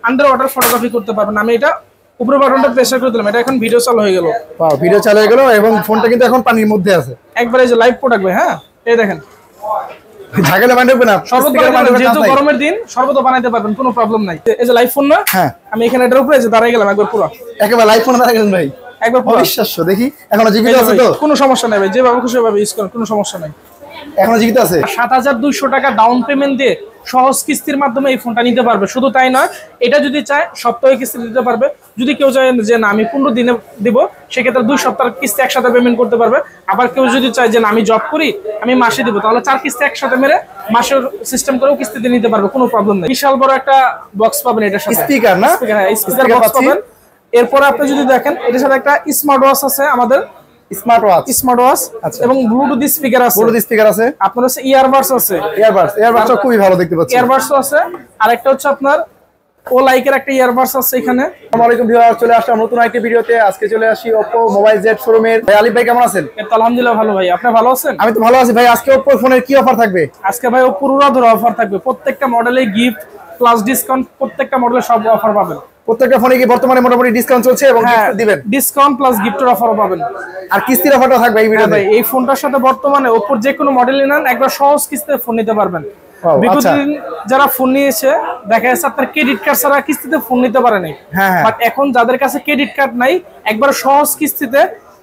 Under water photography করতে পারবেন। আমি এটা উপরে বাটনটা প্রেসার করে দিলাম, এটা এখন ভিডিও চালু হয়ে গেল। ওয়াও, ভিডিও চালু হয়ে গেল এবং ফোনটা কিন্তু এখন পানির মধ্যে আছে। একবারে যে লাইভ প্রোডাক্ট ভাই। হ্যাঁ এই দেখেন, ঝাঁকালে বানাবে না, শরবত বানাতে, যেহেতু গরমের দিন শরবত বানাইতে পারবেন, কোনো প্রবলেম নাই। এই যে লাইভ ফোন না, হ্যাঁ আমি এখানে এটার উপরে যে দাঁড়াই গেলাম একবার পুরো, একেবারে লাইভ ফোন দাঁড়াই গেলেন ভাই, একবার পুরো অবিশ্বাস্য। দেখি এখনো জীবিত আছে তো? কোনো সমস্যা নাই ভাই, যেভাবে খুশি ভাবে ইউজ করেন, কোনো সমস্যা নাই। এখনো জীবিত আছে। ৭,২০০ টাকা ডাউন পেমেন্ট দিয়ে সহজ কিস্তির মাধ্যমে এই ফোনটা নিতে পারবে। শুধু তাই নয়, এটা যদি চায় সপ্তাহে কিস্তি দিতে পারবে। যদি কেউ চায় যে না আমি 15 দিনে দিব, সেক্ষেত্রে 2 সপ্তাহের কিস্তি একসাথে পেমেন্ট করতে পারবে। আবার কেউ যদি চায় যে না আমি জব করি, আমি মাসে দিব, তাহলে 4 কিস্তি একসাথে মেরে মাসের সিস্টেম করেও কিস্তিতে নিতে পারবে, কোনো প্রবলেম নেই। বিশাল বড় একটা বক্স পাবেন এটার সাথে, স্পিকার না, স্পিকার বক্স পাবেন। এরপর আপনি যদি দেখেন এটার সাথে একটা স্মার্ট ওয়াচ আছে, আমাদের স্মার্ট ওয়াচ এবং ব্লুটুথ স্পিকার আছে, আপনার হচ্ছে ইয়ারবাডস আছে, ইয়ারবাডস খুবই ভালো দেখতে পাচ্ছি, ইয়ারবাডস আছে। আরেকটা হচ্ছে আপনার ও লাইকের একটা ইয়ারবাডস আছে এখানে। আসসালামু আলাইকুম ভিউয়ার, চলে আসলাম নতুন একটা ভিডিওতে। আজকে চলে আসি Oppo মোবাইল জেড শোরুমের। ভাই আলিফ ভাই কেমন আছেন? আলহামদুলিল্লাহ ভালো ভাই, আপনি ভালো আছেন? আমি তো ভালো আছি ভাই। আজকে Oppo ফোনের কি অফার থাকবে? আজকে ভাই Oppo ধরে অফার থাকবে, প্রত্যেকটা মডেলে গিফট প্লাস ডিসকাউন্ট, প্রত্যেকটা মডেলে সব অফার পাবেন। প্রত্যেকটা ফোনে কি বর্তমানে মোটামুটি ডিসকাউন্ট চলছে এবং গিফট দিবেন? ডিসকাউন্ট প্লাস গিফটের অফারও পাবেন। আর কিস্তির অফারটা থাকবে এই ভিডিওতে। ভাই এই ফোনটার সাথে বর্তমানে Oppo যে কোনো মডেলই নেন একবার সহজ কিস্তিতে ফোন নিতে পারবেন। বিগত দিন যারা ফোন নিয়েছে দেখা যাচ্ছে আপনার ক্রেডিট কার্ড ছাড়া কিস্তিতে ফোন নিতে পারে নাই, বাট এখন যাদের কাছে ক্রেডিট কার্ড নাই, একবার সহজ কিস্তিতে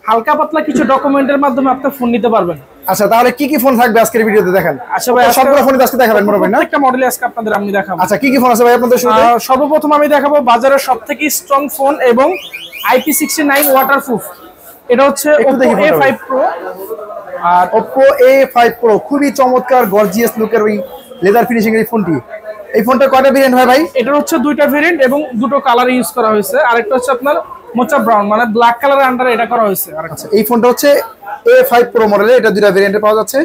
হালকা পাতলা কিছু ডকুমেন্টের মাধ্যমে আপনি ফোন নিতে পারবেন। আচ্ছা, তাহলে কি কি ফোন থাকবে আজকের ভিডিওতে দেখেন? আচ্ছা ভাই, সবগুলো ফোন আজকে দেখাবেন মনে হয় না? প্রত্যেকটা মডেলে আজকে আপনাদের আমি দেখাবো। আচ্ছা, কি কি ফোন আছে ভাই আপনাদের শুরুতে? সর্বপ্রথম আমি দেখাবো বাজারের সবথেকে স্ট্রং ফোন এবং IP69 ওয়াটারপ্রুফ। এটা হচ্ছে Oppo A5 Pro। আর Oppo A5 Pro খুবই চমৎকার গর্জিয়াস লুকের ওই লেদার ফিনিশিং এর ফোনটি। এই ফোনটা কয়টা ভেরিয়েন্ট হয় ভাই? এটা হচ্ছে 2টা ভেরিয়েন্ট এবং 2টো কালার ইউজ করা হয়েছে। আরেকটা হচ্ছে আপনার মোচা ব্রাউন, মানে ব্ল্যাক কালারের আন্ডারে এটা করা হয়েছে। আচ্ছা, এই ফোনটা হচ্ছে A5 Pro মডেলের, এটা 2টা ভেরিয়েন্টে পাওয়া যাচ্ছে।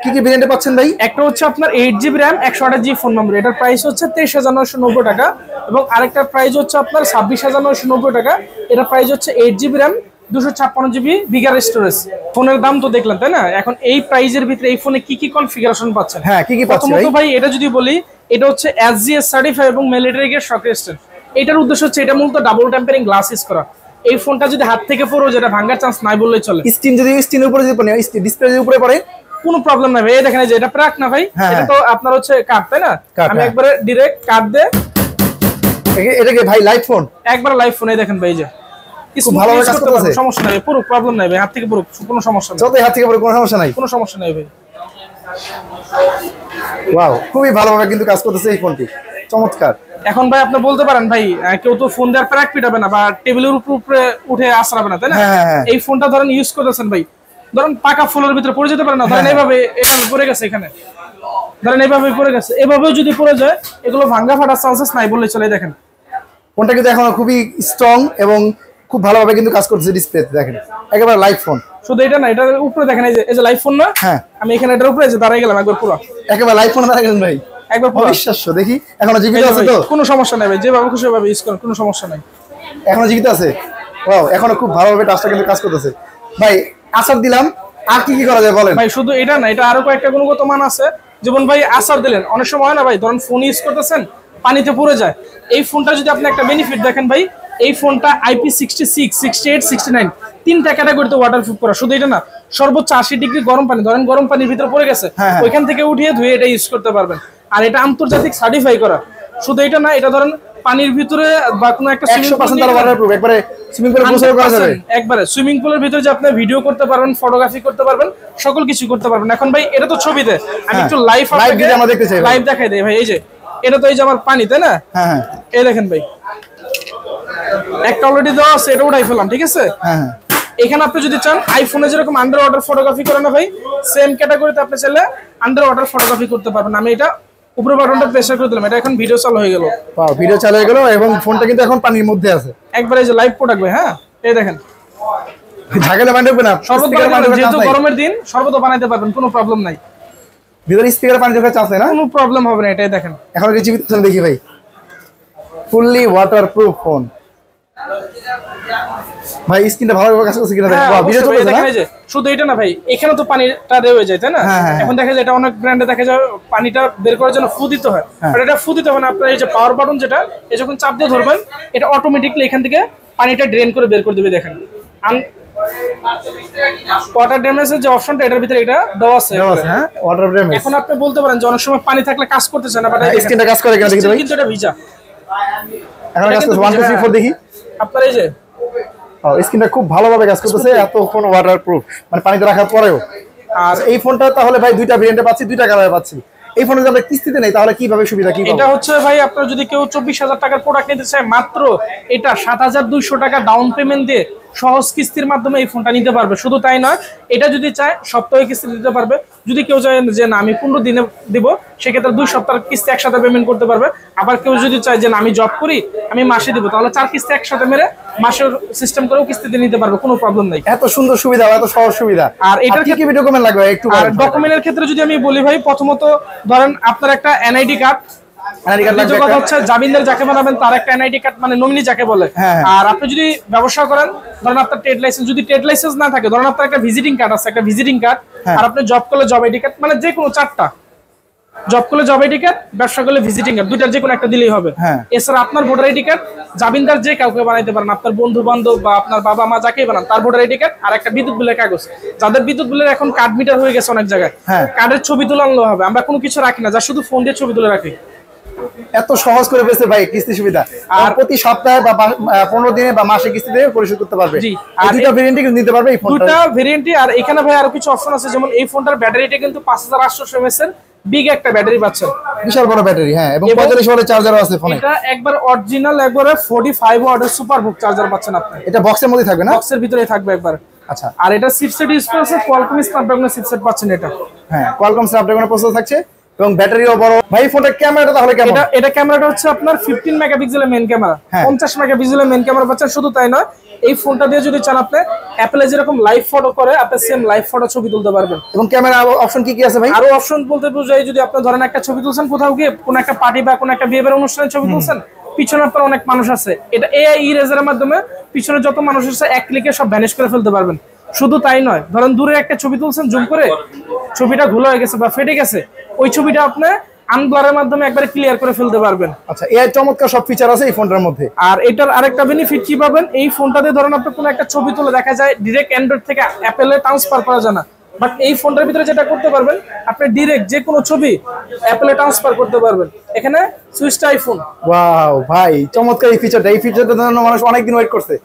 কি কি ভেরিয়েন্টে পাচ্ছেন ভাই? একটা হচ্ছে আপনার 8GB RAM 128GB phone memory, এটার প্রাইস হচ্ছে 23,990 টাকা। এবং আরেকটার প্রাইস হচ্ছে আপনার 26,990 টাকা। এটার প্রাইস হচ্ছে 8GB RAM 256GB bigger storage. ফোনের দাম তো দেখলেন তাই না? এখন এই প্রাইজের ভিতরে এই ফোনে কি কি কনফিগারেশন পাচ্ছেন? হ্যাঁ, কি কি পাচ্ছেন প্রথমত ভাই এটা যদি বলি, এটা হচ্ছে SGS সার্টিফাইড এবং মিলিটারি গ্রেড শক রেজিস্ট্যান্ট। এটার উদ্দেশ্য হচ্ছে এটা মূলত ডাবল টেম্পারিং গ্লাস ইউজ করা। এই ফোনটা যদি হাত থেকে পড়ে যেটা ভাঙার চান্স নাই বললেই চলে। স্ক্রিনের উপরে যদি পড়ে, ডিসপ্লে যদি উপরে পড়ে কোনো প্রবলেম নাই ভাই। এই দেখেন যে এটা প্রাক না ভাই, এটা তো আপনার হচ্ছে কাট তাই না? আমি একবারে ডাইরেক্ট কাট দে, এটাকে ভাই লাইভ ফোন, একবার লাইভ ফোন। এই দেখেন ভাই যে খুব ভালোভাবে কাজ করতেছে, সমস্যা নাই, পুরো প্রবলেম নাই ভাই, হাত থেকে পুরো কোনো সমস্যা নাই, যতই হাত থেকে পুরো কোনো সমস্যা নাই, কোনো সমস্যা নাই ভাই। ওয়াও, খুবই ভালোভাবে কিন্তু কাজ করতেছে এই ফোনটি, চমৎকার। এখন ভাই আপনি বলতে পারেন ভাই কেউ তো ফোন দেওয়ার প্রাক পিটাবে না বা টেবিলের উপরে উঠে আসরাবে না তাই না? এই ফোনটা ধরেন ইউজ করতেছেন ভাই, ধরেন পাকা ফুলের ভিতরে পড়ে যেতে পারে না, ধরেন এইভাবে এটা পড়ে গেছে, এখানে ধরেন এইভাবে পড়ে গেছে, এভাবেও যদি পড়ে যায় এগুলো ভাঙ্গা ফাটার চান্সেস নাই বললে চলে। দেখেন ফোনটা কিন্তু এখন খুবই স্ট্রং এবং খুব ভালোভাবে কিন্তু কাজ করতেছে ডিসপ্লেতে, দেখেন একেবারে লাইভ ফোন। শুধু এটা না, এটার উপরে দেখেন এই যে লাইভ ফোন না, আমি এখানে এটার উপরে যে দাঁড়াই গেলাম একবার পুরো, একেবারে লাইভ ফোন দাঁড়াই গেলেন ভাই, একবার অবিশ্বাস্য। দেখি এখনো জীবিত আছে তো? কোনো সমস্যা নাই ভাই, যেভাবে খুশি ভাবে ইউজ করেন, কোনো সমস্যা নাই। এখনো জীবিত আছে, ওয়াও, এখনো খুব ভালোভাবে টাচটা কিন্তু কাজ করতেছে ভাই। আসার দিলাম, আর কি কি করা যায় বলেন ভাই? শুধু এটা না, এটা আরো কয়েকটা গুণগত মান আছে। যেমন ভাই আসার দিলেন, অনেক সময় হয় না ভাই, ধরেন ফোন ইউজ করতেছেন পানিতে পড়ে যায়। এই ফোনটা যদি আপনি একটা বেনিফিট দেখেন ভাই, এই ফোনটা IP66, 68, 69 তিনটা ক্যাটাগরিতে ওয়াটারপ্রুফ করা। শুধু এটা না, সর্বোচ্চ 80 ডিগ্রি গরম পানি, ধরেন গরম পানির ভিতরে পড়ে গেছে, ওইখান থেকে উঠিয়ে ধুয়ে এটা ইউজ করতে পারবেন। আর এটা আন্তর্জাতিক সার্টিফাই করা। শুধু এটা না, এটা ধরেন পানির ভিতরে বা কোনো একটা 100% ওয়াটারপ্রুফ, একবারে সুইমিং পুলে গোসল করা যাবে, একবারে সুইমিং পুলের ভিতরে যে আপনি ভিডিও করতে পারবেন, ফটোগ্রাফি করতে পারবেন, সকল কিছু করতে পারবেন। এখন ভাই এটা তো ছবিতে, আমি একটু লাইভ আমরা দেখতে চাই, লাইভ দেখাই দেই ভাই। এই যে এটা তো এই যে আমার পানি তাই না? এই দেখেন ভাই, একটা অলরেডি দেওয়া আছে, এটা উঠাই ফেলাম, ঠিক আছে? এখানে আপনি যদি চান আইফোনে যেরকম আন্ডার ওয়াটার ফটোগ্রাফি করে না ভাই, সেম ক্যাটাগরিতে আপনি চাইলে আন্ডার ওয়াটার ফটোগ্রাফি করতে পারবেন। আমি এটা উপরে বাটনটা প্রেসার করে দিলাম, এটা এখন ভিডিও চালু হয়ে গেল। ওয়াও, ভিডিও চালু হয়ে গেল এবং ফোনটা কিন্তু এখন পানির মধ্যে আছে, একবারে যে লাইভ প্রোডাক্ট ভাই। হ্যাঁ এই দেখেন, ঝাঁকালে বানাবে না, শরবত বানাতে, যেহেতু গরমের দিন শরবত বানাইতে পারবেন, কোনো প্রবলেম নাই। ভিতরে স্পিকারে পানি ঢোকার চান্স নেই না, কোনো প্রবলেম হবে না। এটাই দেখেন, এখন কি জীবিত দেখি ভাই, ফুললি ওয়াটারপ্রুফ ফোন। ভাই স্ক্রিনটা ভালোভাবে কাজ করছে কিনা দেখো, ভিডিও চলছে না শুধু এটা না ভাই, এখানে তো পানিটা রয়ে যায় তাই না, এখন দেখা যায় এটা অনেক ব্র্যান্ডে দেখা যায় পানিটা বের করার জন্য ফু দিতে হয়, বাট এটা ফু দিতে হয় না, আপনার এই যে পাওয়ার বাটন যেটা, এই যখন চাপ দিয়ে ধরবেন এটা অটোমেটিক্যালি এখান থেকে পানিটা ড্রেন করে বের করে দেবে। দেখেন ওয়াটার ড্যামেজের যে অপশনটা এটার ভিতরে এটা দেওয়া আছে, হ্যাঁ ওয়াটার ড্যামেজ। এখন আপনি বলতে পারেন যে অনেক সময় পানি থাকলে কাজ করতেছে না, বাট স্ক্রিনটা কাজ করে কিনা দেখি ভাই, কিন্তু এটা ভিজা এখন কাজ করছে 1 2 3 4 দেখি। আপনার এই যে স্ক্রিনটা খুব ভালোভাবে কাজ করতেছে, এত ফোন ওয়াটারপ্রুফ, মানে পানিতে রাখার পরেও। আর এই ফোনটা তাহলে ভাই দুইটা ভেরিয়েন্টে পাচ্ছি, দুইটা কালারে পাচ্ছি। এই ফোনে যদি আমরা কিস্তিতে নেই তাহলে কিভাবে সুবিধা কি? এটা হচ্ছে ভাই আপনার যদি কেউ 24,000 টাকার প্রোডাক্ট নিতে চায়, মাত্র এটা 7,200 টাকা ডাউন পেমেন্ট দিয়ে সহজ কিস্তির মাধ্যমে এই ফোনটা নিতে পারবে। শুধু তাই নয়, এটা যদি চায় সপ্তাহে কিস্তি দিতে পারবে। যদি কেউ চায় যে না আমি 15 দিনে দিব, সেক্ষেত্রে 2 সপ্তাহের কিস্তি একসাথে পেমেন্ট করতে পারবে। আবার কেউ যদি চায় যে না আমি জব করি আমি মাসে দিব, তাহলে 4 কিস্তি একসাথে মেরে মাসের সিস্টেম করেও কিস্তিতে নিতে পারবে, কোনো প্রবলেম নাই। এত সুন্দর সুবিধা, এত সহজ সুবিধা। আর এটার কি কি ডকুমেন্ট লাগবে একটু? আর ডকুমেন্টের ক্ষেত্রে যদি আমি বলি ভাই, প্রথমত ধরেন আপনার একটা এনআইডি কার্ড, কথা হচ্ছে জামিনদার যাকে বানাবেন তার একটা এনআইডি কার্ড, মানে নমিনি যাকে বলে। আর আপনি যদি ব্যবসা করেন, ধরেন আপনার ট্রেড লাইসেন্স, যদি ট্রেড লাইসেন্স না থাকে ধরেন আপনার একটা ভিজিটিং কার্ড আছে, একটা ভিজিটিং কার্ড। আর আপনি জব করলে জব আইডি কার্ড, মানে যে কোনো 4টা, জব করলে জব আইডি কার্ড, ব্যবসা করলে ভিজিটিং কার্ড, দুইটার যে কোনো একটা দিলেই হবে। এছাড়া আপনার ভোটার আইডি কার্ড, জামিনদার যে কাউকে বানাইতে পারেন, আপনার বন্ধু বান্ধব বা আপনার বাবা মা যাকেই বানান তার ভোটার আইডি কার্ড, আর একটা বিদ্যুৎ বিলের কাগজ। যাদের বিদ্যুৎ বিলের এখন কার্ড মিটার হয়ে গেছে অনেক জায়গায়, কার্ডের ছবি তুলে আনলেও হবে, আমরা কোনো কিছু রাখি না, যা শুধু ফোন দিয়ে ছবি তুলে রাখি। এত সহজ করে পেয়েছে ভাই কিস্তি সুবিধা, আর প্রতি সপ্তাহে বা 15 দিনে বা মাসে কিস্তি দিয়ে পরিশোধ করতে পারবে। জি, আর দুটো ভেরিয়েন্টে কিন্তু নিতে পারবে এই ফোনটা, দুটো ভেরিয়েন্টই। আর এখানে ভাই আরো কিছু অপশন আছে, যেমন এই ফোনটার ব্যাটারিটা কিন্তু 5800 mAh এর বিগ একটা ব্যাটারি পাচ্ছেন, বিশাল বড় ব্যাটারি। হ্যাঁ, এবং 45 ওয়াটের চার্জারও আছে ফোনে। এটা একবার অরিজিনাল একবারে 45 ওয়াটের সুপারবুক চার্জার পাচ্ছেন আপনি। এটা বক্সের মধ্যে থাকবে না, বক্সের ভিতরেই থাকবে একবার। আচ্ছা, আর এটা চিপসেট ইউজ করেছে কোয়ালকম স্ন্যাপড্রাগন চিপসেট পাচ্ছেন এটা। হ্যাঁ, কোয়ালকম স্ন্যাপড্রাগনের প্রসেসর থাকছে এবং ব্যাটারিও বড়। ভাই ফোনটার ক্যামেরাটা তাহলে কেমন? এটা ক্যামেরাটা হচ্ছে আপনার 15 মেগাপিক্সেলের মেইন ক্যামেরা, 50 মেগাপিক্সেলের মেইন ক্যামেরা পাচ্ছেন। শুধু তাই নয়, এই ফোনটা দিয়ে যদি চান আপনি অ্যাপলে যেরকম লাইভ ফটো করে, আপনি সেম লাইভ ফটো ছবি তুলতে পারবেন। এবং ক্যামেরা অপশন কি কি আছে ভাই? আরো অপশন বলতে বুঝাই, যদি আপনি ধরেন একটা ছবি তুলছেন কোথাও গিয়ে, কোনো একটা পার্টি বা কোনো একটা বিয়ের অনুষ্ঠানে ছবি তুলছেন, পিছনে আপনার অনেক মানুষ আছে, এটা এআই ইরেজারের মাধ্যমে পিছনে যত মানুষ আছে এক ক্লিকে সব ভ্যানিশ করে ফেলতে পারবেন। শুধু তাই নয়, ধরেন দূরে একটা ছবি তুলছেন, জুম করে ছবিটা ঘোলা হয়ে গেছে বা ফেটে গেছে, ওই ছবিটা আপনি আনব্লারের মাধ্যমে একবারে ক্লিয়ার করে ফেলতে পারবেন। আচ্ছা, এই চমৎকার সব ফিচার আছে এই ফোনটার মধ্যে। আর এটার আরেকটা বেনিফিট কি পাবেন, এই ফোনটাতে ধরেন আপনি কোনো একটা ছবি তুলে দেখা যায় ডিরেক্ট অ্যান্ড্রয়েড থেকে অ্যাপেলে ট্রান্সফার করা যায় না, বাট এই ফোনটার ভিতরে যেটা করতে পারবেন, আপনি ডিরেক্ট যে কোনো ছবি অ্যাপেলে ট্রান্সফার করতে পারবেন। এখানে সুইচটা আইফোন। ওয়াও ভাই, চমৎকার এই ফিচারটা, এই ফিচারটার জন্য মানুষ অনেক দিন ওয়েট করছে।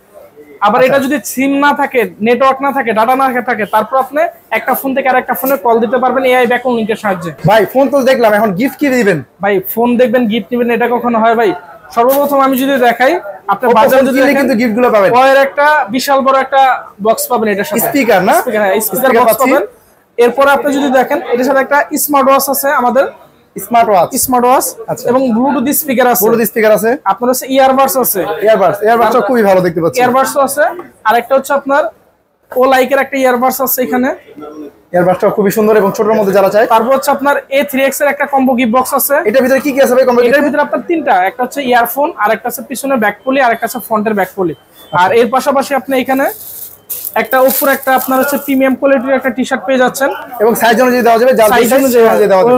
আবার এটা যদি সিম না থাকে, নেটওয়ার্ক না থাকে, ডাটা না থাকে, তারপর আপনি একটা ফোন থেকে আরেকটা ফোনে কল দিতে পারবেন এআই ব্যাকগ্রাউন্ড লিংকের সাহায্যে। ভাই ফোন তো দেখলাম, এখন গিফট কি দিবেন? ভাই ফোন দেখবেন গিফট দিবেন, এটা কখনো হয় ভাই? সর্বপ্রথম আমি যদি দেখাই, আপনি বাজারে যদি কিন্তু গিফটগুলো পাবেন, ওর একটা বিশাল বড় একটা বক্স পাবেন, এটার সাথে স্পিকার না, হ্যাঁ স্পিকার বক্স পাবেন। এরপর আপনি যদি দেখেন এটার সাথে একটা স্মার্ট ওয়াচ আছে, আমাদের স্মার্ট ওয়াচ এবং ব্লুটুথ স্পিকার আছে, আপনার হচ্ছে ইয়ারবাডস আছে, ইয়ারবাডসটা খুবই ভালো দেখতে পাচ্ছি, ইয়ারবাডস আছে। আর একটা হচ্ছে আপনার ও লাইকের একটা ইয়ারবাডস আছে, এখানে ইয়ারবাডসটা খুবই সুন্দর এবং ছোটর মধ্যে যারা চায়। তারপর হচ্ছে আপনার A3X এর একটা কম্বো গিফট বক্স আছে। এটার ভিতরে কি কি আছে ভাই কম্বো? এটার ভিতরে আপনার তিনটা, একটা হচ্ছে ইয়ারফোন, আর একটা হচ্ছে পিছনের ব্যাক পলি, আর একটা হচ্ছে ফ্রন্টের ব্যাক পলি। আর এর পাশাপাশি আপনি এখানে একটা উপর একটা আপনার হচ্ছে প্রিমিয়াম কোয়ালিটির একটা টি-শার্ট পেয়ে যাচ্ছেন, এবং সাইজ অনুযায়ী দেওয়া যাবে, সাইজ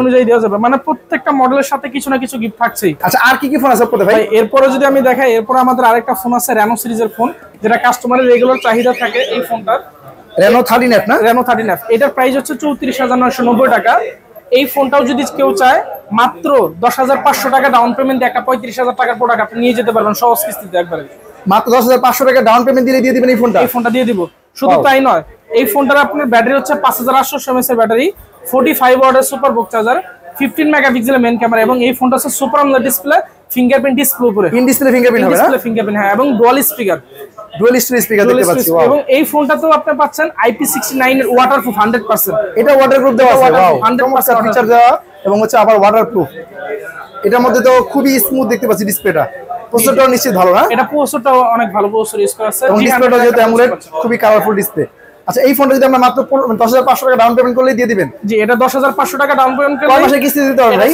অনুযায়ী দেওয়া যাবে, মানে প্রত্যেকটা মডেলের সাথে কিছু না কিছু গিফট থাকছেই। আচ্ছা, আর কি কি ফোন আছে ভাই? এরপরে যদি আমি দেখাই, এরপর আমাদের আরেকটা ফোন আছে রেনো সিরিজের ফোন, যেটা কাস্টমারের রেগুলার চাহিদা থাকে। এই ফোনটার রেনো 13F না, রেনো 13F, এটার প্রাইস হচ্ছে 34,990 টাকা। এই ফোনটাও যদি কেউ চায়, মাত্র 10,500 টাকা ডাউন পেমেন্ট দিয়ে একটা 35,000 টাকার প্রোডাক্ট আপনি নিয়ে যেতে পারবেন সহজ কিস্তিতে একবারে। মাত্র 10,500 টাকা ডাউন পেমেন্ট দিয়ে দিবেন এই ফোনটা দিয়ে দিব। শুধু তাই নয়, এই ফোনটার আপনার ব্যাটারি হচ্ছে 5800 mAh এর ব্যাটারি, 45 ওয়াটের সুপারবুক চার্জার, 15 মেগাপিক্সেলের মেইন ক্যামেরা, এবং এই ফোনটা হচ্ছে super AMOLED display, fingerprint display উপরে, ইন ডিসপ্লে ফিঙ্গারপ্রিন্ট হবে না, ফিঙ্গারপ্রিন্ট, হ্যাঁ, এবং ডুয়াল স্পিকার দেখতে পাচ্ছি। এবং এই ফোনটাতেও আপনি পাচ্ছেন IP69 এর ওয়াটারপ্রুফ 100%, এটা ওয়াটারপ্রুফ দেওয়া আছে, ওয়াও 100% ফিচার দেওয়া, এবং হচ্ছে আবার ওয়াটারপ্রুফ। এটার মধ্যে তো খুবই স্মুথ দেখতে পাচ্ছি ডিসপ্লেটা। প্রসেসরটাও নিশ্চিত ভালো না? এটা প্রসেসরটাও অনেক ভালো প্রসেসর ইউজ করা আছে, এবং ডিসপ্লেটা যেহেতু অ্যামোলেড খুবই কালারফুল ডিসপ্লে। আচ্ছা এই ফোনটা যদি আমরা মাত্র 10,500 টাকা ডাউন পেমেন্ট করলে দিয়ে দিবেন? জি, এটা 10,500 টাকা ডাউন পেমেন্ট করলে 6 মাসের কিস্তি দিতে হবে ভাই?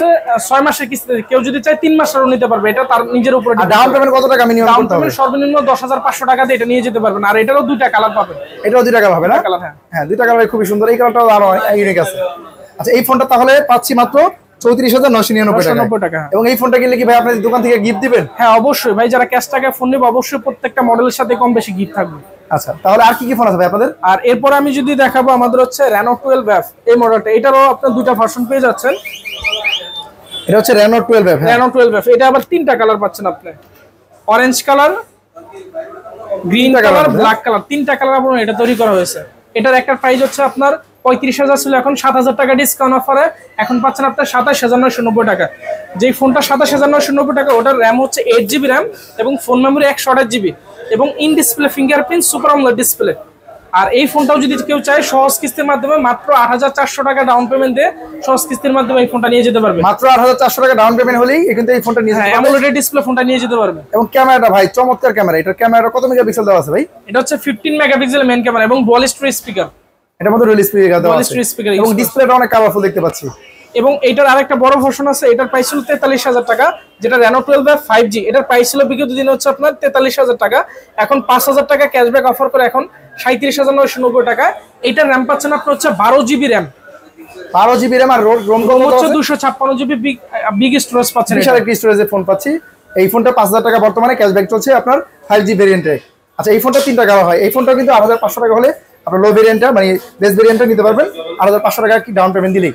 6 মাসের কিস্তি, কেউ যদি চায় 3 মাসেরও নিতে পারবে, এটা তার নিজের উপরে। ডাউন পেমেন্ট কত টাকা মিনিমাম করতে হবে? সর্বনিম্ন 10,500 টাকা দিয়ে এটা নিয়ে যেতে পারবেন। আর এটারও দুইটা কালার পাবেন। এটাও দুইটা কালার হবে না? কালার, হ্যাঁ দুইটা কালার খুবই সুন্দর, এই কালারটাও আরো ইউনিক আছে। আচ্ছা এই ফোনটা তাহলে পাচ্ছি মাত্র 34,999 টাকা। এবং এই ফোনটা কিনলে কি ভাই আপনাদের দোকান থেকে গিফট দিবেন? হ্যাঁ অবশ্যই ভাই, যারা ক্যাশ টাকায় ফোন নেবে অবশ্যই প্রত্যেকটা মডেলের সাথে কম বেশি গিফট থাকবে। আচ্ছা তাহলে আর কি কি ফোন আছে ভাই আপনাদের? আর এরপর আমি যদি দেখাবো আমাদের হচ্ছে Reno 12F এই মডেলটা, এটারও আপনার দুইটা ভার্সন পেয়ে যাচ্ছেন। এটা হচ্ছে Reno 12F। Reno 12F, এটা আবার তিনটা কালার পাচ্ছেন আপনি, orange colour, green colour, black colour, তিনটা কালার আপনার এটা তৈরি করা হয়েছে। এটার একটা প্রাইস হচ্ছে আপনার 35,000 ছিল, এখন 7,000 টাকা ডিসকাউন্ট অফারে এখন পাচ্ছেন আপনার 27,990 টাকা। যেই ফোনটা 27,990 টাকা, ওটার র্যাম হচ্ছে 8GB র্যাম এবং ফোন মেমোরি 128GB এবং in display fingerprint super AMOLED display. আর এই ফোনটাও যদি কেউ চায় সহজ কিস্তির মাধ্যমে মাত্র 8,400 টাকা ডাউন পেমেন্ট দিয়ে সহজ কিস্তির মাধ্যমে এই ফোনটা নিয়ে যেতে পারবে। মাত্র 8,400 টাকা ডাউন পেমেন্ট হলেই কিন্তু এই ফোনটা নিয়ে যেতে পারবে। অ্যামোলেড ডিসপ্লে ফোনটা নিয়ে যেতে পারবে। এবং ক্যামেরাটা ভাই চমৎকার ক্যামেরা, এটার ক্যামেরা কত মেগাপিক্সেল দেওয়া আছে ভাই? এটা হচ্ছে 15 মেগাপিক্সেল মেইন ক্যামেরা এবং ডুয়াল স্টোরেজ স্পিকার। এটার মধ্যে ডুয়াল স্পিকার দেওয়া আছে এবং ডিসপ্লেটা অনেক কালারফুল দেখতে পাচ্ছি। এবং এটার আরেকটা বড় ভার্সন আছে, এটার প্রাইস ছিল 43,000 টাকা, যেটা Reno 12F 5G। এটার প্রাইস ছিল বিগত দিনে হচ্ছে আপনার 43,000 টাকা, এখন 5,000 টাকা ক্যাশব্যাক অফার করে এখন 37,990 টাকা। এটার র্যাম পাচ্ছেন আপনার হচ্ছে 12GB র্যাম, 12GB র্যাম আর রোম হচ্ছে 256GB বিগ স্টোরেজ পাচ্ছেন। বিশাল একটা স্টোরেজের ফোন পাচ্ছি। এই ফোনটা 5,000 টাকা বর্তমানে ক্যাশব্যাক চলছে আপনার 5G ভেরিয়েন্টে। আচ্ছা এই ফোনটা তিনটা কালার হয়, এই ফোনটা কিন্তু 8,500 টাকা হলে আপনার লো ভেরিয়েন্টটা মানে বেস ভেরিয়েন্টটা নিতে পারবেন 8,500 টাকা কি ডাউন পেমেন্ট দিলেই,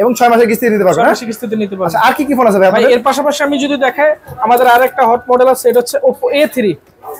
এবং 6 মাসের কিস্তি নিতে পারবেন। 6 মাসের কিস্তিতে নিতে পারবেন। আচ্ছা আর কি কি ফোন আছে ভাই আপনাদের? এর পাশাপাশি আমি যদি দেখাই আমাদের আরেকটা হট মডেল আছে, এটা হচ্ছে Oppo A3।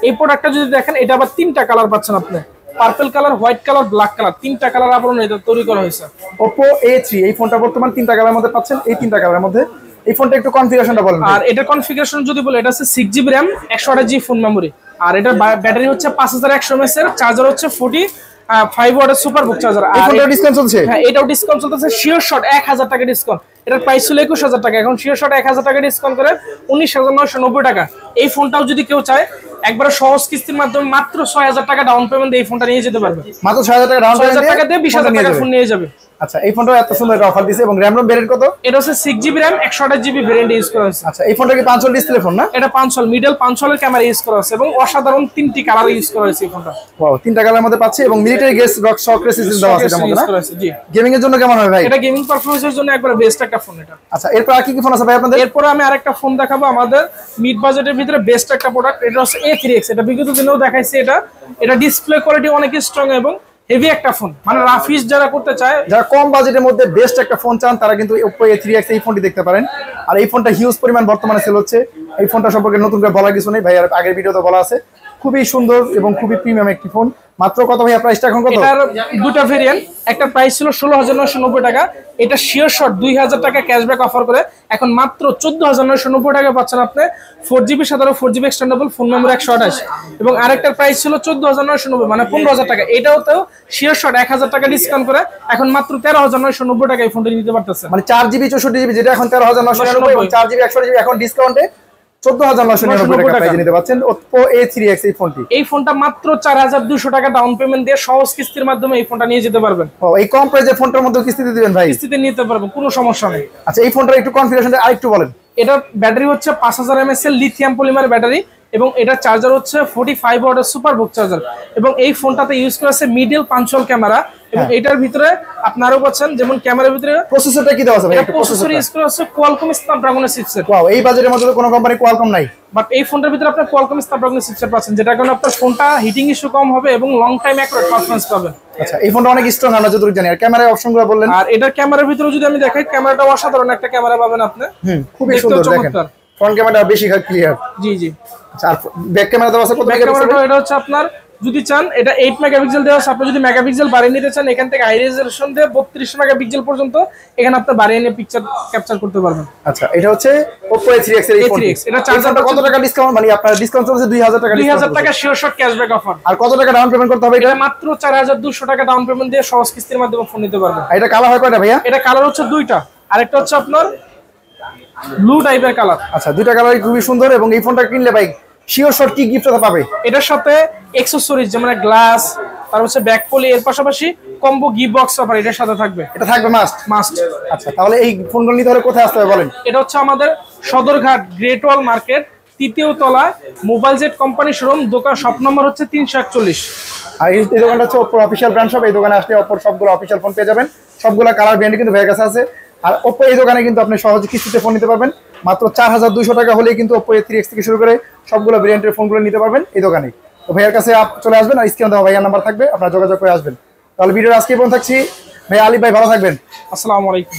এই প্রোডাক্টটা যদি দেখেন এটা আবার তিনটা কালার পাচ্ছেন আপনি, purple colour, white colour, black colour, তিনটা কালার আপনার এটা তৈরি করা হয়েছে। Oppo A3 এই ফোনটা বর্তমান তিনটা কালারের মধ্যে পাচ্ছেন, এই তিনটা কালারের মধ্যে। এই ফোনটা একটু কনফিগারেশনটা বলেন। আর এটা কনফিগারেশন যদি বলে, এটা হচ্ছে 6GB RAM 128GB phone memory. আর এটা ব্যাটারি হচ্ছে 5100 mAh এর, চার্জার হচ্ছে 45 ওয়াটের সুপারবুক চার্জার। এই ফোনটাও ডিসকাউন্ট চলছে? হ্যাঁ এটাও ডিসকাউন্ট চলতেছে, শিওর শট 1000 টাকা ডিসকাউন্ট। এটার প্রাইস ছিল 21,000 টাকা, এখন শিওর শট 1000 টাকা ডিসকাউন্ট করে 19,990 টাকা। এই ফোনটাও যদি কেউ চায় একবারে সহজ কিস্তির মাধ্যমে মাত্র 6,000 টাকা ডাউন পেমেন্ট দিয়ে এই ফোনটা নিয়ে যেতে পারবে। মাত্র 6,000 টাকা ডাউন পেমেন্ট দিয়ে 20,000 টাকা ফোন নিয়ে যাবে। আচ্ছা এই ফোনটা এত সুন্দর একটা অফার দিয়েছে। এবং RAM ROM ভেরিয়েন্ট কত? এটা হচ্ছে 6GB RAM 128GB variant use করা হয়েছে। আচ্ছা এই ফোনটা কি 5 ইঞ্চি ডিসপ্লে ফোন না? এটা 5 মিডল 5 ক্যামেরা ইউজ করা হয়েছে এবং অসাধারণ তিনটি কালার ইউজ করা হয়েছে এই ফোনটা। ওয়াও তিনটা কালারের মধ্যে পাচ্ছি এবং মিলিটারি গ্রেড রক শক সিস্টেম দেওয়া আছে এটার মধ্যে না? জি। গেমিং এর জন্য কেমন হবে ভাই? এটা গেমিং পারফরম্যান্সের জন্য একবার বেস্ট একটা ফোন এটা। আচ্ছা এরপর আর কি কি ফোন আছে ভাই আপনাদের? এরপর আমি আরেকটা ফোন দেখাবো আমাদের মিড বাজেটের ভিতরে বেস্ট একটা প্রোডাক্ট, এটা হচ্ছে A3X। এটা বিগত দিনেও দেখাইছি। এটা ডিসপ্লে কোয়ালিটি অনেক স্ট্রং এবং হেভি একটা ফোন, মানে রাফিস যারা করতে চায়, যারা কম বাজেটের মধ্যে বেস্ট একটা ফোন চান তারা কিন্তু Oppo A3X এই ফোনটি দেখতে পারেন। আর এই ফোনটা হিউজ পরিমাণ বর্তমানে সেল হচ্ছে। এই ফোনটা সম্পর্কে নতুন করে বলার কিছু নেই ভাই, আর আগের ভিডিওতে বলা আছে। খুবই সুন্দর এবং খুবই প্রিমিয়াম একটি ফোন। মাত্র কত ভাই প্রাইসটা এখন কত? এটার দুটো ভেরিয়েন্ট, একটা প্রাইস ছিল 16,990 টাকা, এটা শিওর শট 2,000 টাকা ক্যাশব্যাক অফার করে এখন মাত্র 14,990 টাকা পাচ্ছেন আপনি। 4GB সাথে 4GB এক্সটেন্ডেবল ফোন মেমোরি 128। এবং আরেকটার প্রাইস ছিল 14,990 মানে 15,000 টাকা, এটাও তো শিওর শট 1,000 টাকা ডিসকাউন্ট করে এখন মাত্র 13,990 টাকা এই ফোনটা নিতে পারতেছে। মানে 4GB 64GB যেটা এখন 13,990 এবং 4GB 128GB এখন ডিসকাউন্টে 14,990 টাকা প্রাইসে নিতে পাচ্ছেন Oppo A3X এই ফোনটি। এই ফোনটা মাত্র 4,200 টাকা ডাউন পেমেন্ট দিয়ে সহজ কিস্তির মাধ্যমে এই ফোনটা নিয়ে যেতে পারবেন। এই কম প্রাইসের ফোনটার মধ্যে কিস্তিতে দিবেন ভাই? কিস্তিতে নিতে পারবেন, কোনো সমস্যা নেই। আচ্ছা এই ফোনটার একটু কনফিগারেশনটা আরেকটু বলেন। এটা ব্যাটারি হচ্ছে 5000 mAh এর লিথিয়াম পলিমার ব্যাটারি এবং এটা চার্জার হচ্ছে 45 ওয়াটের সুপারবুক চার্জার। এবং এই ফোনটাতে ইউজ করা আছে মিডল পাঞ্চুয়াল ক্যামেরা এবং এটার ভিতরে আপনারাও পাচ্ছেন যেমন ক্যামেরার ভিতরে প্রসেসরটা কি দেওয়া আছে ভাই? প্রসেসর ইউজ করা আছে কোয়ালকম স্ন্যাপড্রাগনের চিপসেট। ওয়াও এই বাজেটের মধ্যে তো কোনো কোম্পানি কোয়ালকম নাই, বাট এই ফোনটার ভিতরে আপনি কোয়ালকম স্ন্যাপড্রাগনের চিপসেট পাচ্ছেন, যেটার কারণে আপনার ফোনটা হিটিং ইস্যু কম হবে এবং লং টাইম অ্যাকুরেট পারফরম্যান্স পাবেন। আচ্ছা এই ফোনটা অনেক স্ট্রং আমরা যতটুকু জানি। আর ক্যামেরার অপশনগুলো বললেন। আর এটার ক্যামেরার ভিতরে যদি আমি দেখাই, ক্যামেরাটা অসাধারণ একটা ক্যামেরা পাবেন আপনি, খুবই সুন্দর দেখেন। ফ্রন্ট ক্যামেরাটা বেশি ক্লিয়ার। জি জি। আচ্ছা আর ব্যাক ক্যামেরা দেওয়া আছে কত মেগাপিক্সেল? এটা হচ্ছে আপনার যদি চান এটা 8 মেগাপিক্সেল দেওয়া আছে, আপনি যদি মেগাপিক্সেল বাড়িয়ে নিতে চান এখান থেকে হাই রেজোলিউশন দিয়ে 32 মেগাপিক্সেল পর্যন্ত এখানে আপনি বাড়িয়ে নিয়ে পিকচার ক্যাপচার করতে পারবেন। আচ্ছা এটা হচ্ছে Oppo A3X এর এই ফোন। এটা চার্জারটা কত টাকা ডিসকাউন্ট, মানে আপনার ডিসকাউন্ট চলছে 2,000 টাকা? 2,000 টাকা শিওর শট ক্যাশব্যাক অফার। আর কত টাকা ডাউন পেমেন্ট করতে হবে? এটা মাত্র 4,200 টাকা ডাউন পেমেন্ট দিয়ে সহজ কিস্তির মাধ্যমে ফোন নিতে পারবেন। এটা কালার হয় কয়টা ভাইয়া? এটা কালার হচ্ছে দুইটা, আরেকটা হচ্ছে আপনার ব্লু টাইপের কালার। আচ্ছা দুইটা কালারই খুবই সুন্দর। এবং এই ফোনটা কিনলে ভাই শিওর শট কি গিফট পাবে? এটার সাথে অ্যাকসেসরিজ যেমন গ্লাস, তারপর হচ্ছে ব্যাক পলি, এর পাশাপাশি কম্বো গিফট বক্স অফার এটার সাথে থাকবে। এটা থাকবে মাস্ট। মাস্ট। আচ্ছা, তাহলে এই ফোনগুলো নিতে হলে কোথায় আসতে হবে বলেন? এটা হচ্ছে আমাদের সদরঘাট গ্রেট ওয়াল মার্কেট 3য় তলায় মোবাইল জেট কোম্পানি শোরুম, দোকান শপ নম্বর হচ্ছে 341। আর এই দোকানটা হচ্ছে ওপ্পোর অফিসিয়াল ব্র্যান্ড শপ। এই দোকানে আসলে ওপ্পোর সবগুলো অফিসিয়াল ফোন পেয়ে যাবেন, সবগুলো কালার ব্র্যান্ড কিন্তু ভাইয়ের কাছে আছে। আর ওপ্পো এই দোকানে কিন্তু আপনি সহজে কিস্তিতে ফোন নিতে পারবেন, মাত্র 4200 টাকা হলেই কিন্তু ওপ্পো A3X থেকে শুরু করে সবগুলো ভেরিয়েন্টের ফোনগুলো নিতে পারবেন এই দোকানে। তো ভাইয়ের কাছে চলে আসবেন, আর স্ক্রিনে দেওয়া ভাইয়ার নাম্বার থাকবে, আপনারা যোগাযোগ করে আসবেন। তাহলে ভিডিওর আজকে পর্যন্ত থাকছি। ভাই আলিফ ভাই ভালো থাকবেন। আসসালামু আলাইকুম।